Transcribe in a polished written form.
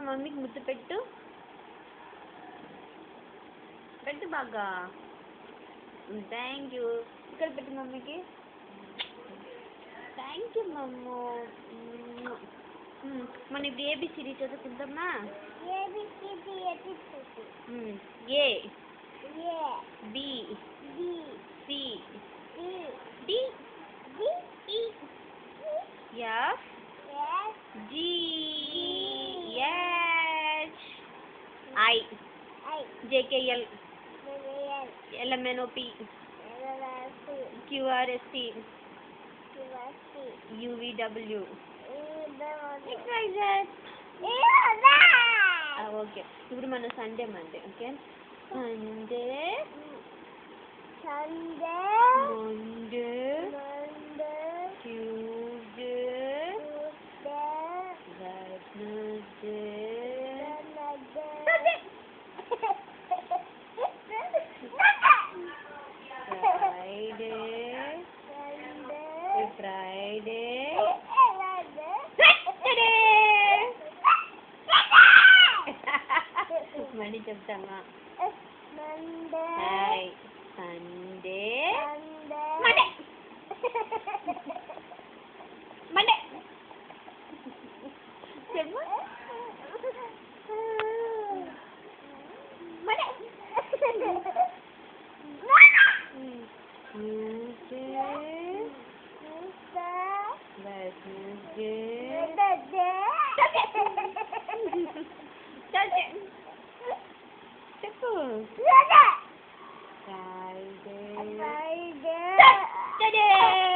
మమ్మీకి ముద్దు పెట్టు. పెట్టు బాగా. Thank you. ఇక్కడ పెట్టు మమ్మీకి. థ్యాంక్ యూ మమ్ము. మన ఇప్పుడు ఏబిసిడి చదువుకుంటామా? A B C D E F G H I J K L L M N O P Q R S T U V W okay. ఇప్పుడు మన Sunday Monday. Okay, Sunday Monday Tuesday Wednesday Friday మళ్ళీ చెప్తామా? సండే మండే చెప్పు. చెప్పు. Friday.